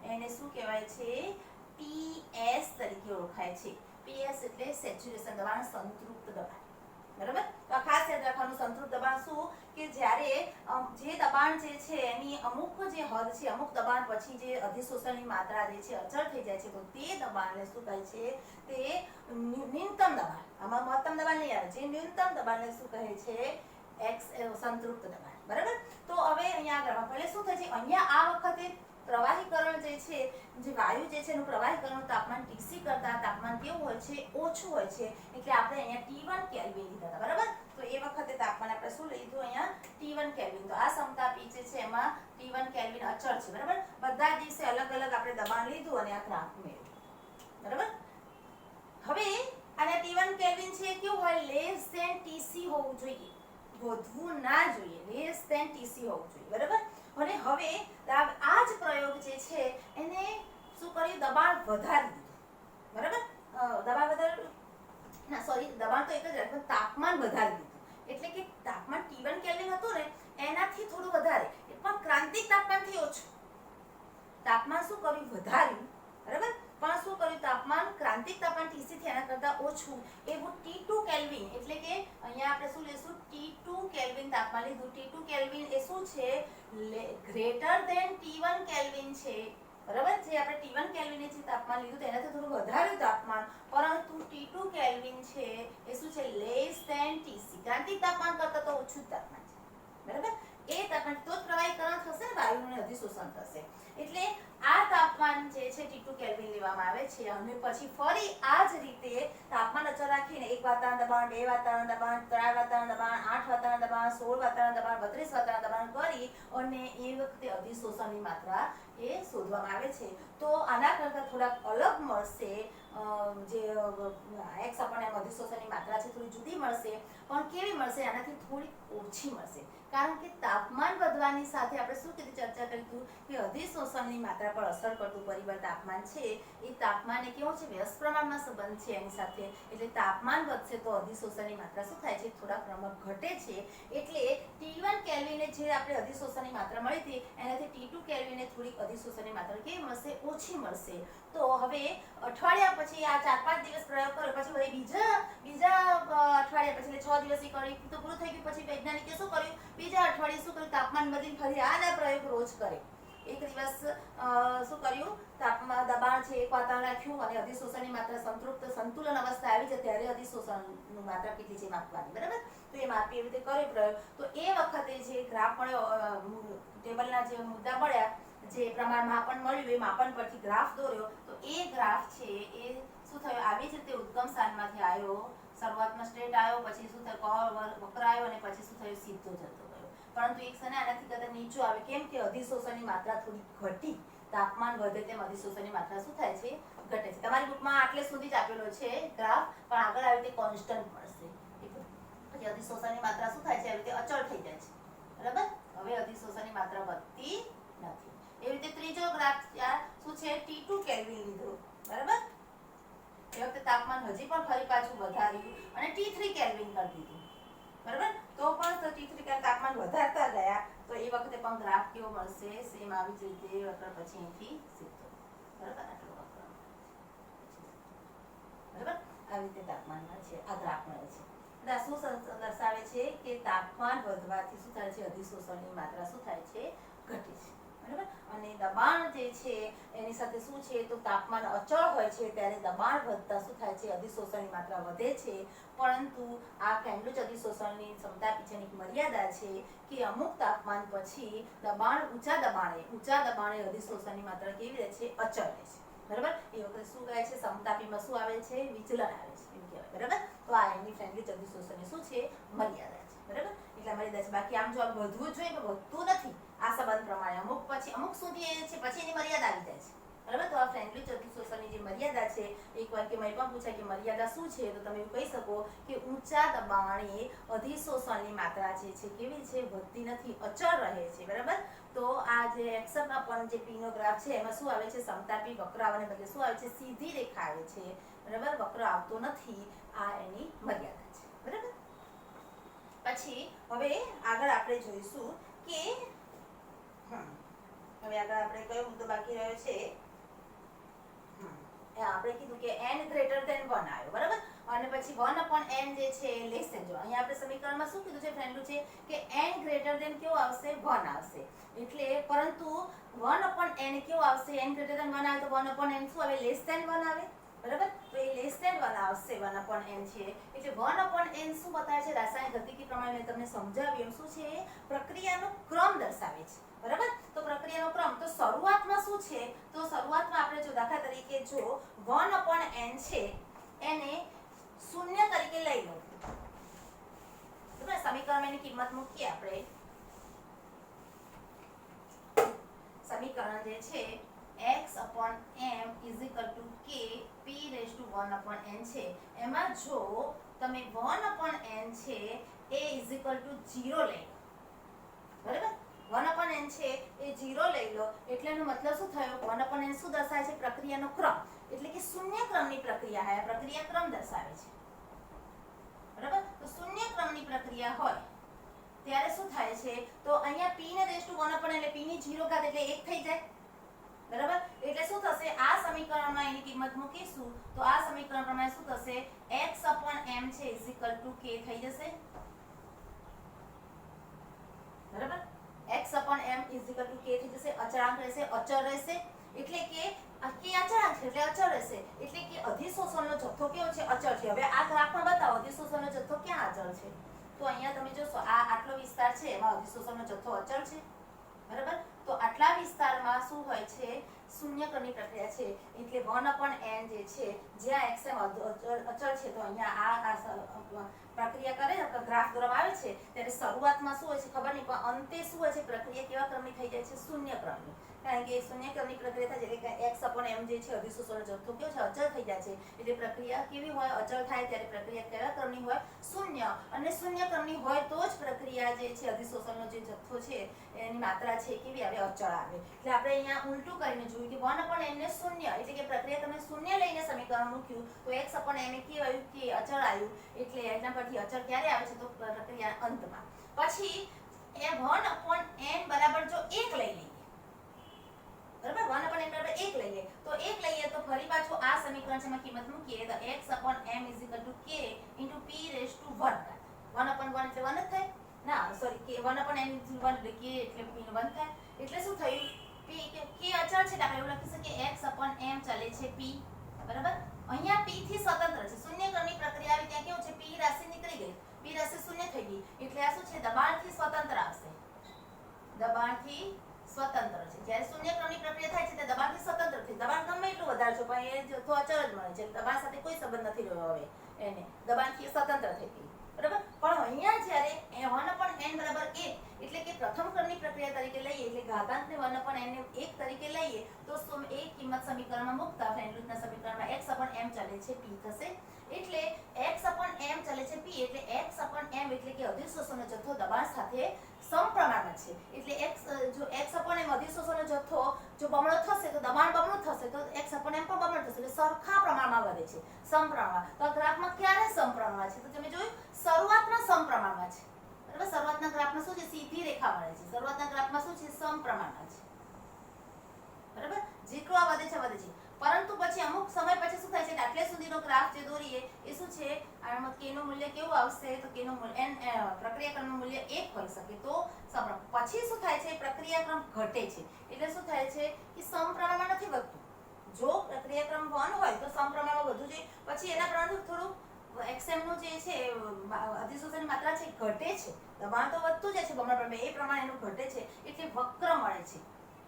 એને શું કહેવાય છે? PS તરીકે ઓળખાય છે. PS એટલે સેચ્યુરેશન દબાણ, સંતૃપ્ત દબાણ. બરાબર? તો આ ખાસ યાદ રાખવાનું, સંતૃપ્ત દબાણ શું કે જ્યારે જે દબાણ જે છે એની અમુક જે હદ છે, અમુક દબાણ પછી જે અધિશોષણની માત્રા જે છે અચળ થઈ જાય છે, તો તે દબાણને શું કહે છે? તે ન્યૂનતમ દબાણ. આમાં મહત્તમ દબાણ નહીં આવે, જે ન્યૂનતમ દબાણને શું કહે છે? સંતૃપ્ત દબાણ. બરાબર? તો હવે અહીંયા આગળ પહેલે શું થાય છે? અહીંયા આ વખતે પ્રવાહીકરણ જે છે, જે વાયુ જે છે એનું પ્રવાહીકરણનું તાપમાન TC કરતા તાપમાન કેવું હોય છે? ઓછું હોય છે. એટલે આપણે અહીંયા T1 કેલ્વિન લીધા હતા. બરાબર? તો એ વખતે તાપમાન આપણે શું લીધું? અહીંયા T1 કેલ્વિન. તો આ સમતાપી જે છે એમાં T1 કેલ્વિન અચળ છે. બરાબર? બધા દિવસે અલગ અલગ આપણે દબાણ લીધું અને આ ગ્રાફ મેળવ્યું. બરાબર? હવે આને T1 કેલ્વિન છે કેવું હોય? લેસ ધેન TC હોવું જોઈએ, વધવું ના જોઈએ, લેસ ધેન TC હોવું જોઈએ. બરાબર? અને હવે આ જ પ્રયોગ જે છે એને શું કર્યું? દબાણ વધારી દીધું. બરાબર? દબાણ વધાર્યું ના, સોરી, દબાણ તો એક જ રાખવું, તાપમાન વધારી દીધું. એટલે કે તાપમાન T1 કેલ્વિન હતું ને એનાથી થોડું વધારે, પણ ક્રાંતિક તાપમાનથી ઓછું. તાપમાન શું કર્યું? વધાર્યું. બરાબર? પણ શું કર્યું? તાપમાન ક્રાંતિક તાપમાન TC થી એના કરતા ઓછું, એવું T2 કેલ્વિન. એટલે કે અહીંયા આપણે શું લેશું? T2 કેલ્વિન તાપમાન લીધું. T2 કેલ્વિન એ શું છે? ગ્રેટર ધેન T1 કેલ્વિન છે. બરાબર? જે આપણે T1 કેલ્વિન જે તાપમાન લીધું તેનાથી થોડું વધાર્યું તાપમાન, પરંતુ T2 કેલ્વિન છે એ શું છે? Less than TC. ક્રાંતિક તાપમાન કરતા તો ઓછું તાપમાન છે. બરાબર? એ તાપમાન તો જ પ્રવાહીકરણ થશે ને, વાયુનું અધિશોષણ થશે. એટલે આ તાપમાન જે છે T2 કેલ્વિન લેવામાં આવે છે અને પછી ફરી આ જ રીતે તાપમાન અચળ રાખીને 1 વાતાવરણ દબાણ, 2 વાતાવરણ દબાણ, 3 વાતાવરણ દબાણ, 8 વાતાવરણ દબાણ, 16 વાતાવરણ દબાણ, 32 વાતાવરણ દબાણ કરી અને એ વખતે અધિશોષણની માત્રા એ શોધવામાં આવે છે. તો આના કરતાં થોડાક અલગ મળશે, જે x આપણને અધિશોષણની માત્રા છે થોડી જુદી મળશે, પણ કેવી મળશે? આનાથી થોડી ઓછી મળશે. કારણ કે તાપમાન વધવાની સાથે આપણે શું કીધું? ચર્ચા કરી હતું કે અધિશોષણની માત્રા પર અસર કરતું પરિબળ તાપમાન છે. એ તાપમાન એ કેવું છે? વ્યસ્ત પ્રમાણમાં સંબંધ છે એની સાથે. એટલે તાપમાન વધશે તો અધિશોષણની માત્રા શું થાય છે? થોડા પ્રમાણમાં ઘટે છે. એટલે T1 કેલ્વિને જે આપણે અધિશોષણની માત્રા મળી હતી એનાથી T2 કેલ્વિને થોડીક અધિશોષણની માત્રા કેવી મળશે? ઓછી મળશે. તો હવે અઠવાડિયા પછી આ 4-5 દિવસ પ્રયોગ કર્યો પછી વળી બીજા અઠવાડિયા પછી એટલે 6 દિવસ કરી તો પૂરું થઈ ગયું. પછી વૈજ્ઞાનિકે શું કર્યું? બીજા અઠવાડિયે શું કર્યું? તાપમાન બદલીને ફરી આના પ્રયોગ રોજ કરે. એક દિવસ શું કર્યું? તાપમાન દબાણ છે 1 વાતાવરણ રાખ્યું અને અધિશોષણની માત્રા સંતુલન અવસ્થા આવી જાય ત્યારે અધિશોષણની માત્રા કેટલી છે માપવાની. બરાબર? તો એ માપી એવી રીતે કર્યો પ્રયોગ. તો એ વખતે જે ગ્રાફ મળ્યો, ટેબલના જે મુદ્દા મળ્યા, જે પ્રમાણ માપન મળ્યું એ માપન પરથી ગ્રાફ દોર્યો. તો એ ગ્રાફ છે એ શું થયું? આવી જ રીતે ઉદ્ગમ સ્થાનમાંથી આવ્યો, શરૂઆતમાં સ્ટ્રેટ આવ્યો, પછી શું થયું? વક્ર આવ્યો અને પછી શું થયું? સીધો જતો ગયો. પરંતુ એક સમય આનાથી કદાચ નીચું આવે. કેમ કે અધિશોષણની માત્રા થોડી ઘટી. તાપમાન વધે તેમ અધિશોષણની માત્રા શું થાય છે? ઘટે છે. તમારી બુકમાં આટલે સુધી જ આપેલો છે ગ્રાફ, પણ આગળ આવી રીતે કોન્સ્ટન્ટ મળશે. પછી અધિશોષણની માત્રા શું થાય છે? આવી રીતે અચળ થઈ જાય છે. બરાબર? હવે અધિશોષણની માત્રા વધતી નથી. એવી રીતે ત્રીજો ગ્રાફ શું છે? T2 કેલ્વિન લીધો. બરાબર? એ વખતે તાપમાન હજી પણ ફરી પાછું વધાર્યું અને T3 કેલ્વિન કરી દીધું. બરાબર? તો પણ T3 તાપમાન વધારતા ગયા તો એ વખતે પણ ગ્રાફ કેવો મળશે? સેમ આવી જ રીતે વક્ર પછી અહીંથી સીધો. બરાબર? આટલો વક્ર. બરાબર? આવી રીતે તાપમાનમાં છે આ ગ્રાફ મળે છે. એટલે આ શું દર્શાવે છે કે તાપમાન વધવાથી શું થાય છે? અધિશોષણની માત્રા શું થાય છે? ઘટે છે. બરાબર? અને દબાણ જે છે એની સાથે શું છે? તો તાપમાન અચળ હોય છે ત્યારે દબાણ વધતા શું થાય છે? અધિશોષણની માત્રા વધે છે. પરંતુ આ કેન્દ્રિત અધિશોષણની ક્ષમતા પીછેની એક મર્યાદા છે કે અમુક તાપમાન પછી ઊંચા દબાણે અધિશોષણની માત્રા કેવી રહે છે? અચળ રહે છે. બરાબર? એ વખતે શું કહે છે? સમતાપીમાં શું આવે છે? વિચલન આવે છે એમ કહેવાય. બરાબર? તો આ એની કેન્દ્રિત અધિશોષણની શું છે? મર્યાદા છે. બરાબર? એટલા મર્યાદા છે. બાકી આમ જો વધવું જોઈએ પણ વધતું નથી. આ સંબંધ પ્રમાણે અમુક સુધી છે પછી એની મર્યાદા આવી જાય છે. બરાબર? તો આ ફ્રેન્ડલી અધિશોષણની જે મર્યાદા છે, એક વાક્યમાં એ પણ પૂછાય કે મર્યાદા શું છે? તો તમે એવું કહી શકો કે ઊંચા દબાણે અધિશોષણની માત્રા જે છે કેવી છે? વધતી નથી, અચળ રહે છે. બરાબર? તો આ જે એક્સેપ્ટ અપોન જે પી નો ગ્રાફ છે એમાં શું આવે છે? સમતાપી વક્ર આવવાને બદલે શું આવે છે? સીધી રેખા આવે છે. બરાબર? વક્ર આવતો નથી. આ એની મર્યાદા છે. બરાબર? પછી હવે આગળ આપણે જોઈશું કે હવે આગળ આપણે કયો મુદ્દો બાકી રહ્યો છે? આપણે કીધું કે n ગ્રેટર ધેન 1 આવ્યો, બરાબર, અને પછી 1/n જે છે એ લેસ ધેન, જો અહીંયા આપણે સમીકરણમાં શું કીધું છે ફ્રેન્ડલું છે કે n ગ્રેટર ધેન કેવો આવશે 1 આવશે, એટલે પરંતુ 1/n કેવો આવશે, n ગ્રેટર ધેન 1 આવે તો 1/n શું આવે, લેસ ધેન 1 આવે, બરાબર, તો એ લેસ ધેન 1 આવશે 1/n છે, એટલે 1/n શું બતાવે છે, રાસાયણિક ગતિકી પ્રમાણે મેં તમને સમજાવ્યું એમ શું છે, પ્રક્રિયાનો ક્રમ દર્શાવે છે, બરાબર, તો પ્રક્રિયાનો ક્રમ, તો શરૂઆતમાં શું છે, તો શરૂઆતમાં આપણે જો દાખલા તરીકે જો 1/n છે એને 0 તરીકે લઈ લો, બરાબર, સમીકરણમાં એની કિંમત મૂકીએ આપણે, સમીકરણ જે છે x/m = k p⁻1/n છે, એમાં જો તમે 1/n છે એ = 0 લઈ લો, બરાબર, 1/n છે એ 0 લઈ લો, એટલે એનો મતલબ શું થયો, 1/n શું દર્શાવે છે, પ્રક્રિયાનો ક્રમ, એટલે કે શૂન્ય ક્રમની પ્રક્રિયા છે, પ્રક્રિયા ક્રમ દર્શાવે છે, બરાબર, તો શૂન્ય ક્રમની પ્રક્રિયા હોય ત્યારે શું થાય છે, તો અહીંયા p⁻1/n એટલે p ની 0 ઘાત એટલે 1 થઈ જાય, બરાબર, એટલે શું થશે, આ સમીકરણમાં એની કિંમત મૂકીશું તો આ સમીકરણ પ્રમાણે શું થશે, x/m છે = k થઈ જશે, બરાબર, x/m = k થઈ જશે, અચળાંક રહેશે, અચળ રહેશે, એટલે કે કે અચળાંક છે એટલે અચળ રહેશે, એટલે કે અધિશોષણનો જથ્થો કેવો છે, અચળ છે. હવે આ ગ્રાફમાં બતાવો અધિશોષણનો જથ્થો ક્યાં અચળ છે, તો અહીંયા તમે જોશો આ આટલો વિસ્તાર છે એમાં અધિશોષણનો જથ્થો અચળ છે, બરાબર, તો આટલા વિસ્તારમાં શું હોય છે, શૂન્ય ક્રમની પ્રક્રિયા છે, એટલે 1/n જે છે, જ્યાં xm અચળ છે, તો અહીંયા આ પ્રક્રિયા કરે ગ્રાફ દોરવામાં આવે છે ત્યારે શરૂઆતમાં શું હોય છે ખબર નહીં, પણ અંતે શું હોય છે, પ્રક્રિયા કેવા ક્રમની થઈ જાય છે, શૂન્ય ક્રમની, કારણ કે શૂન્ય ક્રમની પ્રક્રિયા થાય એટલે કે x/m જે છે અધિશોષણનો જથ્થો કેવો છે, અચળ થઈ જાય છે, એટલે પ્રક્રિયા કેવી હોય, અચળ થાય ત્યારે પ્રક્રિયા કેવા ક્રમની હોય, શૂન્ય, અને શૂન્ય ક્રમની હોય તો જ પ્રક્રિયા જે છે અધિશોષણનો જે જથ્થો છે એની માત્રા છે કેવી આવે, અચળ આવે, એટલે આપણે અહીંયા ઉલટું કરીને જોયું કે 1/n ને શૂન્ય, એટલે કે પ્રક્રિયા તમે શૂન્ય લઈને સમીકરણ મૂક્યું તો x/m એ કેવું આવ્યું, કે અચળ આવ્યું, એટલે એના પરથી અચળ ક્યારે આવે છે, તો પ્રક્રિયા અંતમાં, પછી એ 1/n બરાબર જો 1 લઈ લઈએ, બરાબર, 1/n બરાબર 1 લઈએ, તો 1 લઈએ તો ફરી પાછું આ સમીકરણ છે એમાં કિંમત મૂકીએ તો x/m = k * p⁻1, 1/1 એટલે 1 જ થાય, ના સોરી, કે 1/n = 1 એટલે k એટલે p 1 થાય, એટલે શું થયું, p કે અચળ છે, આપણે એવું લખી શકીએ x/m ચાલે છે p, બરાબર, અહીંયા p થી સ્વતંત્ર છે, શૂન્ય ક્રમની પ્રક્રિયા આવી ત્યાં કેવું છે, p રાશિ નીકળી ગઈ, p રાશિ શૂન્ય થઈ ગઈ, એટલે આ શું છે, દબાણથી સ્વતંત્ર આવશે, દબાણથી સ્વતંત્ર છે, જ્યારે શૂન્ય ક્રમની પ્રક્રિયા થાય છે ત્યારે દબાણથી સ્વતંત્ર થઈ, દબાણ ગમે એટલું વધારજો પણ એ જથ્થો અચળ જ મળે છે, દબાણ સાથે કોઈ સંબંધ નથી રહ્યો, હવે એને દબાણથી સ્વતંત્ર થઈ ગઈ, બરાબર, પણ અહીંયા જ્યારે 1/n બરાબર 1 એટલે કે પ્રથમ ક્રમની પ્રક્રિયા તરીકે લઈએ, એટલે ઘાતાંકને 1/n ને 1 તરીકે લઈએ તો એ કિંમત સમીકરણમાં મૂકતા ફ્રેન્ડલુટના સમીકરણમાં x/m ચાલે છે p થશે, એટલે x/m ચાલે છે p, એટલે x/m એટલે કે અધિશોષણનો જથ્થો દબાણ સાથે સમપ્રમાણમાં છે, એટલે જો x/m અધિશોષણનો જથ્થો જો બમણો થશે તો દબાણ બમણું થશે, તો x/m પણ બમણું થશે, એટલે સરખા પ્રમાણમાં વધે છે, સમપ્રમાણમાં, તો આ ગ્રાફમાં ક્યારે સમપ્રમાણમાં છે, તો તમે જોયું શરૂઆતમાં સમપ્રમાણમાં છે, બરાબર, શરૂઆતના ગ્રાફમાં શું છે, સીધી રેખા મળે છે, શરૂઆતના ગ્રાફમાં શું છે, સમપ્રમાણમાં છે, બરાબર, જેટલું આ વધે છે, પરંતુ પછી અમુક સમય પછી શું થાય છે કે આટલે સુધીનો ગ્રાફ જે દોરીએ એ શું છે, આમાં k નું મૂલ્ય કેવું આવશે, તો k નું મૂલ્ય પ્રક્રિયા ક્રમનું મૂલ્ય 1 હોઈ શકે, તો પછી શું થાય છે, પ્રક્રિયા ક્રમ ઘટે છે, એટલે શું થાય છે કે સમપ્રમાણમાં નથી વધતું, જો પ્રક્રિયા ક્રમ 1 હોય તો સમપ્રમાણમાં વધવું જોઈએ, પછી એના પ્રમાણે થોડું xm નું જે છે અધિશોષણની માત્રા છે ઘટે છે, દબાણ તો વધતું જાય છે બમણા પ્રમાણે, એ પ્રમાણે એનું ઘટે છે, એટલે વક્ર મળે છે,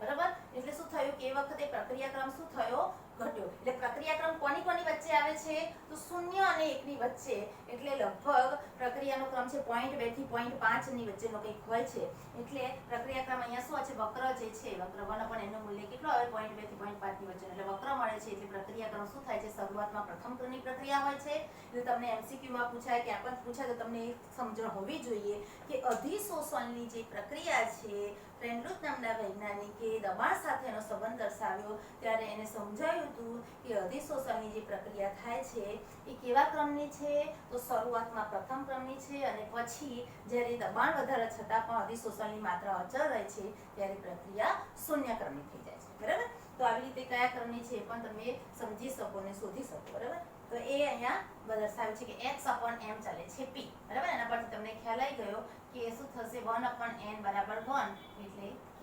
બરાબર, એટલે શું થયું કે એ વખતે પ્રક્રિયાક્રમ શું થયો, ઘટ્યો, એટલે પ્રક્રિયાક્રમ કોની વચ્ચે આવે છે, તો 0 અને 1 ની વચ્ચે, એટલે લગભગ પ્રક્રિયાનો ક્રમ છે 0.2 થી 0.5 ની વચ્ચેનો કંઈક હોય છે, એટલે પ્રક્રિયાક્રમ અહીંયા શું છે, વક્ર જે છે, વક્ર 1/n નું મૂલ્ય કેટલું આવે, 0.2 થી 0.5 ની વચ્ચે, એટલે વક્ર મળે છે, એટલે પ્રક્રિયાક્રમ શું થાય છે, શરૂઆતમાં પ્રથમ ક્રમની પ્રક્રિયા હોય છે, એટલે તમને MCQ માં પૂછાય કે આપણ પૂછાય તો તમને એ સમજણ હોવી જોઈએ કે અધિશોષણની જે પ્રક્રિયા છે, ફ્રેન્ડલુટ નામના વૈજ્ઞાનિકે દબાણ સાથેનો સંબંધ દર્શાવ્યો ત્યારે એને સમજાવ્યું હતું કે અધિશોષણની જે પ્રક્રિયા થાય છે એ કેવા ક્રમની છે, તો શરૂઆતમાં પ્રથમ ક્રમની છે, અને પછી જ્યારે દબાણ વધારે છતાં પણ અધિશોષણની માત્રા અચળ રહે છે ત્યારે પ્રક્રિયા શૂન્ય ક્રમની થઈ જાય છે, બરાબર, તો આવી રીતે કયા ક્રમની છે પણ તમે સમજી શકો ને શોધી શકો. બરાબર, તો એ અહીંયા દર્શાવ્યું છે કે x/m ચાલે છે p. બરાબર, એના પરથી તમને ખ્યાલ આવી ગયો કે શું થશે 1/n બરાબર 1 એટલે k.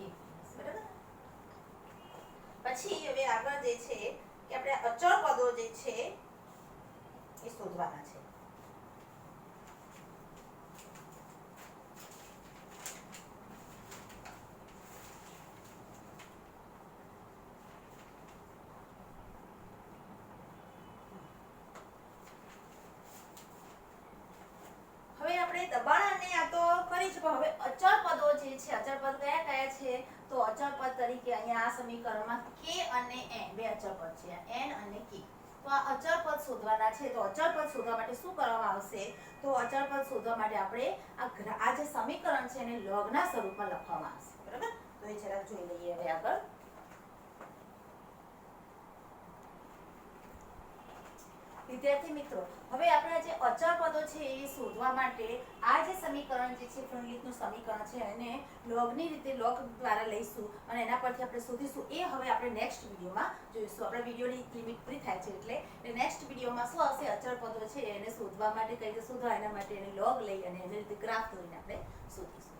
બરાબર, પછી હવે આગળ જે છે કે આપણે અચળ પદો જે છે એ શોધવાના છે. હવે આપણે દબાણ અને આ તો કરી છે, પણ હવે અચળ પદો જે છે, અચળ પદ કયા કયા છે? તો અચળ પદ તરીકે અહીંયા આ સમીકરણમાં k અને n બે અચળ પદ છે, n અને k. તો આ અચળ પદ શોધવાના છે. તો અચળ પદ શોધવા માટે શું કરવામાં આવશે? તો અચળ પદ શોધવા માટે આપણે આ જે સમીકરણ છે એને લગના સ્વરૂપમાં લખવામાં આવશે. બરાબર, તો એ જરાક જોઈ લઈએ હવે આગળ. વિદ્યાર્થી મિત્રો, હવે આપણે જે અચળ પદો છે એ શોધવા માટે આ જે સમીકરણ જે છે ફ્રેન્ડલીનું સમીકરણ છે એને લોગની રીતે લોગ દ્વારા લઈશું અને એના પરથી આપણે શોધીશું. એ હવે આપણે નેક્સ્ટ વિડીયોમાં જોઈશું. આપણા વિડીયોની લિમિટ પૂરી થાય છે એટલે નેક્સ્ટ વિડીયોમાં શું આવશે? અચળ પદો છે એને શોધવા માટે કઈ રીતે શોધવા એના માટે એને લોગ લઈ અને એની રીતે ગ્રાફ દોરીને આપણે શોધીશું.